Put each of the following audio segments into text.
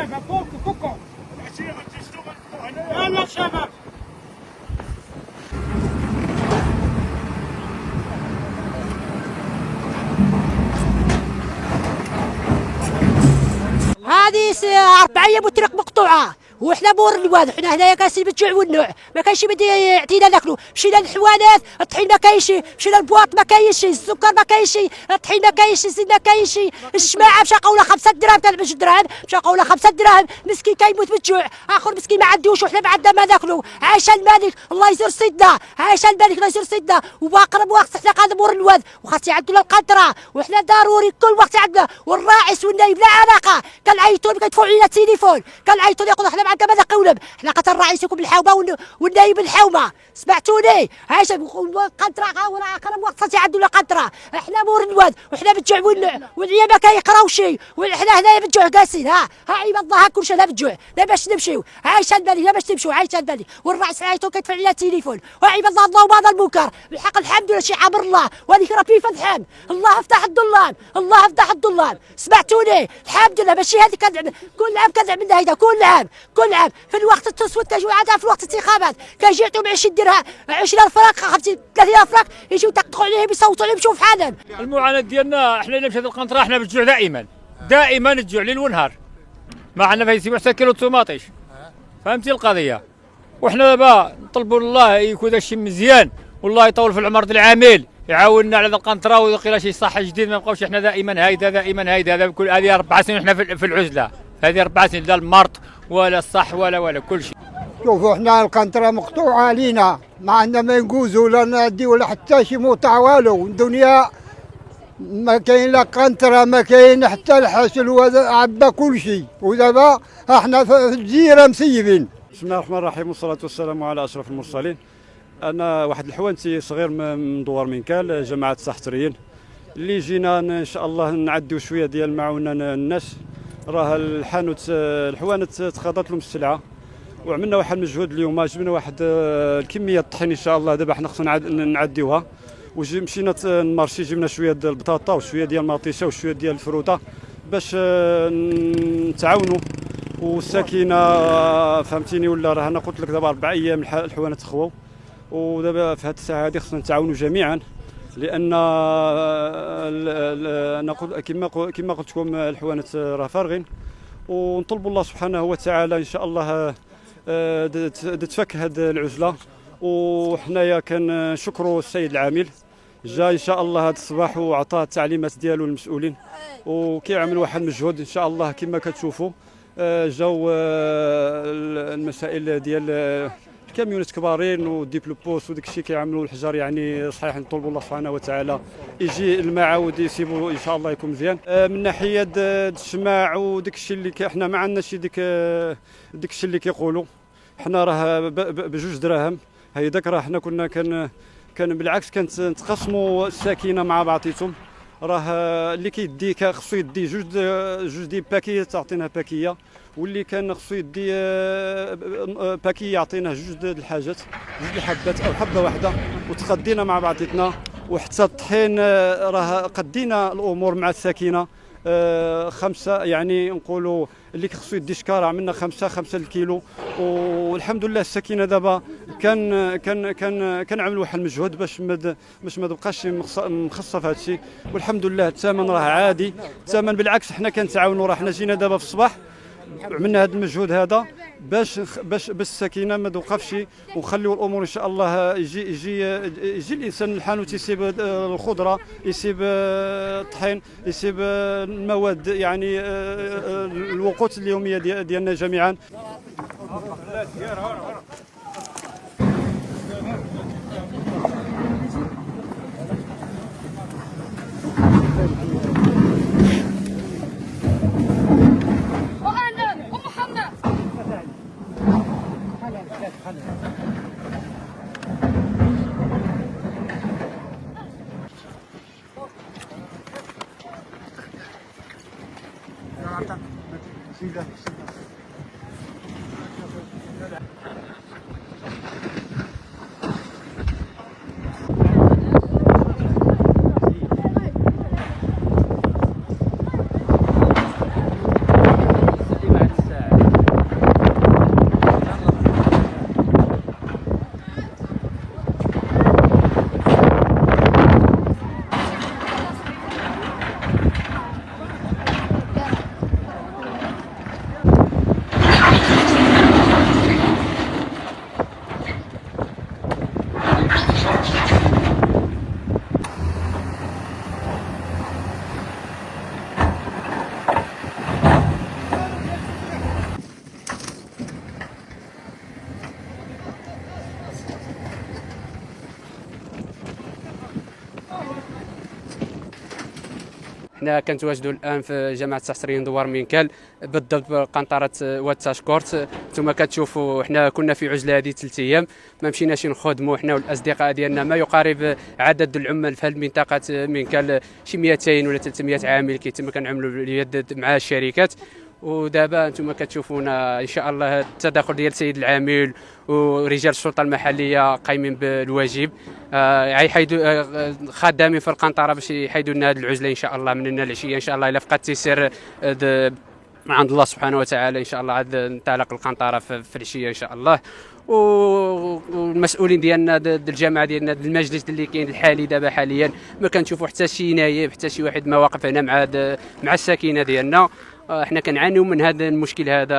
شباب فوقوا يلا شباب. هذه 4 أيام والطريق مقطوعة وحنا مور الواد، حنا هنايا كاسين بالجوع والنوع، ما كاينش بدي يعطينا ناكلو، مشينا للحوانات الطحين ما كاينش، مشينا للبواط ما كاينش، السكر ما كاينش، الطحين ما كاينش، الزيت ما كاينش، الشماعة مشى قولها 5 دراهم كان 10 دراهم، مشى قولها 5 دراهم، مسكين كيموت بالجوع، آخر مسكين ما عندوش وحنا ما عندنا ما ناكلو، عاش الملك الله يزور سيدنا، عاش الملك الله يزور سيدنا، وباقرب وقت حنا قاعد مور الواد، وخاص يعدلوا القنطرة، وحنا ضروري كل وقت عندنا، والراعس والنايب لا علاقة، كنعيطوا كيدفعوا علينا التليفون، كنعيطوا يقولوا حنا ما عندنا ما نقولب، حنا قتل الرئيس يكون بالحومه والنايب الحومه، سمعتوني؟ عايشه قنطره ورا اقرب وقت صاتي عندنا قنطره، حنا مور الواد وحنا بالجوع والعيال ما كيقراو شي، وحنا هنايا بالجوع جالسين ها عباد الله كلشي لا بالجوع، لا باش نمشيو، عايشه الملك لا باش نمشيو، عايشه الملك، والرئيس عيطوا كيدفع علينا التليفون، وعباد الله اللهم هذا المنكر، بالحق الحمد لله شي عبر الله، وهذيك راه في فتحان، الله افتح الظلام، الله افتح الظلام، سمعتوني؟ الحمد لله ماشي هذيك كل عام كنعملنا هيدا كل عام كل عام في الوقت التصويت كيجيو عندها في الوقت الانتخابات كيجي يعطيهم 20 درهم 20 فرنك 50 30 فرنك يجيو يطقطقوا عليهم يصوتوا عليهم شوف حالهم. المعاناه ديالنا احنا اللي مشات القنطره احنا بالجوع دائما الجوع ليل ونهار، ما عندنا في سوى حتى كيلو طوماطيش، فهمتي القضيه؟ وحنا دابا نطلبوا الله يكون داكشي مزيان والله يطول في العمر ديال العامل يعاوننا على القنطره ويقيل شي صح جديد، ما نبقاوش احنا دائما هيدا كل هذه 4 سنين احنا في العزله، هذه 4 سنين لا المرض ولا الصح ولا كل شيء. شوفوا احنا القنطره مقطوعه علينا، ما عندنا ما نجوزوا ولا ناديو ولا حتى شي موطع والو، الدنيا ما كاين لا قنطره ما كاين حتى الحشل وعبى كل شيء، ودابا احنا في الجزيره مسيبين. بسم الله الرحمن الرحيم والصلاه والسلام على اشرف المرسلين. انا واحد الحوانتي صغير من دوار منكال جماعه سحتريين اللي جينا ان شاء الله نعديو شويه ديال المعونه الناس، راه الحوانت تخاضت لهم السلعه وعملنا واحد المجهود اليوم، جبنا واحد الكميه الطحين ان شاء الله دابا حنا خصنا نعديوها، مشينا نمارشي جبنا شويه ديال البطاطا وشويه ديال المطيشه وشويه ديال الفروته باش نتعاونوا والسكينه فهمتيني ولا راه انا قلت لك دابا 4 أيام الحوانت تخواو، ودابا في هذه الساعه هذه خصنا نتعاونوا جميعا، لان نقول كما قلت لكم الحوانت راه فارغين، ونطلبوا الله سبحانه وتعالى ان شاء الله تفك هذه العزله، وحنايا كنشكروا السيد العامل جا ان شاء الله هذا الصباح وعطاه التعليمات ديالو للمسؤولين وكيعمل واحد المجهود ان شاء الله كما كتشوفوا. جاو المسائل ديال الكاميونات كبارين والديبلوبوس وداك الشيء كيعملوا الحجر، يعني صحيح نطلبوا الله سبحانه وتعالى يجي المعاود يسيبوا ان شاء الله يكون مزيان. من ناحيه الشماع وداك الشيء اللي احنا ما عندناش داك الشيء اللي كيقولوا، حنا راه بجوج دراهم هيداك، راه حنا كنا كان بالعكس كانت نتقاسموا الساكنه مع بعضيتهم، راه اللي كيدي خصو يدي جوج دي باكيه تعطينا باكيه، واللي كان خصو يدي باكيه يعطينا جوج د الحاجات، جوج الحبات او حبه واحده، وتقدينا مع بعضيتنا، وحتى الطحين راه قدينا الامور مع الساكنه 5 يعني نقولوا اللي خصو يدي شكاره عملنا 5 الكيلو، والحمد لله السكينه دابا كنعملوا واحد المجهود باش ما تبقاش مخصصه في هذا الشيء، والحمد لله الثمن راه عادي، الثمن بالعكس حنا كنتعاونوا، راه حنا جينا دابا في الصباح عملنا هذا المجهود هذا باش السكينه ما توقفش، وخليوا الامور ان شاء الله يجي الانسان الحانوت يسيب الخضره، يسيب الطحين، يسيب المواد يعني الوقود اليوميه ديالنا جميعا. حنا كنتواجدوا الان في جامعه تحصيليه دوار مينكال بالضبط بقنطره واد تاشكورت. نتوما كتشوفوا حنا كنا في عزله هذه 3 ايام، ما مشيناش نخدموا حنا والاصدقاء ديالنا ما يقارب عدد العمال في المنطقه مينكال شي 200 ولا 300 عامل كيتم كنعملوا اليد مع الشركات. ودابا انتم كتشوفونا ان شاء الله التدخل ديال السيد العامل ورجال السلطه المحليه قايمين بالواجب، يحيدوا خدامين في القنطره باش يحيدوا لنا هذه العزله ان شاء الله من هنا العشيه ان شاء الله. الا فقد تيسير عند الله سبحانه وتعالى ان شاء الله عاد ننطلق القنطره في العشيه ان شاء الله. والمسؤولين ديالنا الجامعه ديالنا المجلس اللي كاين الحالي دابا حاليا ما كنشوفوا حتى شي نايب حتى شي واحد ما واقف هنا مع الساكنه ديالنا. احنا كنعانيو من هذا المشكل هذا،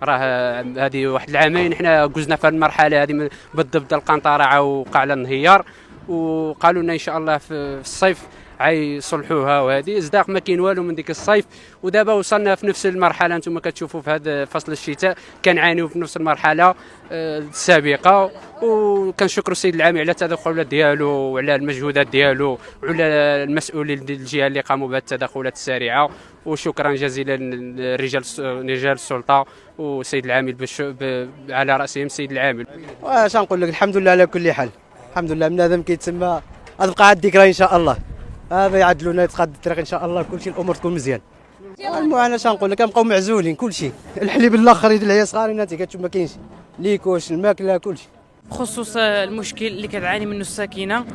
راه هذه واحد العامين حنا قزنا في المرحله هذه بالضبط. القنطره وقع على الانهيار وقالوا لنا ان شاء الله في الصيف يصلحوها، وهذه ازداق ما كاين والو من ديك الصيف. ودابا وصلنا في نفس المرحله انتم كتشوفوا في هذا فصل الشتاء كنعانيو في نفس المرحله السابقه. وكنشكروا السيد العامل على التدخل ديالو وعلى المجهودات ديالو وعلى المسؤولين ديال الجهه اللي قاموا بهذه التدخلات السريعه. وشكرا جزيلا لرجال السلطه والسيد العامل على راسهم السيد العامل. واش نقول لك، الحمد لله على كل حال، الحمد لله. بنادم كيتسمى غتبقى عاد الذكرى ان شاء الله. هذا يعدلوا لنا يتقاد الطريق ان شاء الله، كل شيء الامور تكون مزيان. المعاناه اش نقول لك، كنبقاو معزولين كل شيء. الحليب الاخر يدير العيا صغارين انت كتشوف ما كاينش ليكوش الماكله كل شيء. بخصوص المشكل اللي كتعاني منه الساكنه،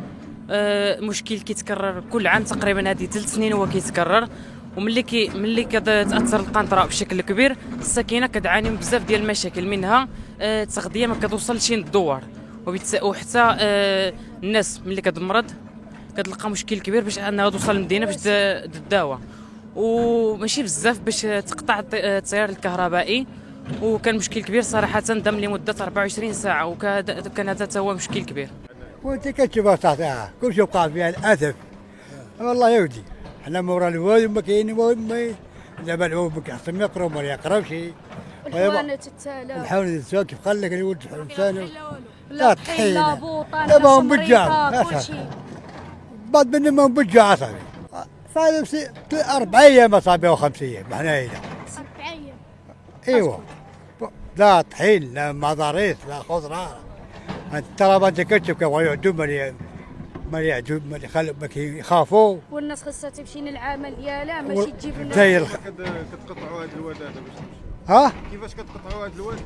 مشكل كيتكرر كل عام تقريبا، هذه 3 سنين هو كيتكرر. وملي كتاثر القنطره بشكل كبير الساكنه كتعاني من بزاف ديال المشاكل، منها التغذيه ما كتوصلش للدوار، وحتى الناس ملي كتمرض كتلقى مشكل كبير باش انها توصل للمدينه باش تداوى. وماشي بزاف باش تقطع التيار الكهربائي، وكان مشكل كبير صراحه دام لمده 24 ساعه، وكان هذا هو مشكل كبير. وانت كتشوف صح كل شيء وقع فيها للاسف. والله يا ودي حنا مورا الوالد ما كاين دابا العود ما كيحصل ما يقرا وما يقراوش. الحوانت تتسالى، الحوانت تتسالى كيف قال لك الولد حسان لا طحين لا بوطه دابا هم بجاع كلشي بعد من ما بجاع اصاحبي. فهذا 4 ايام اصاحبي او 5 ايام حنا هنا 4 ايام. ايوا لا طحين لا مضاريس لا خضره. الطلبه انت كتشوف كيف يعدوا ما يعدوا ما كيخافوا. والناس خاصها تمشي للعمل ديالها ماشي تجيب لنا. كتقطعوا هذا الواد هذا باش تمشي؟ ها كيفاش كتقطعوا هذا الواد؟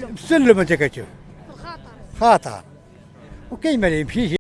بالسلم انت كتشوف الخطر خطر. وكاين ما يمشيش.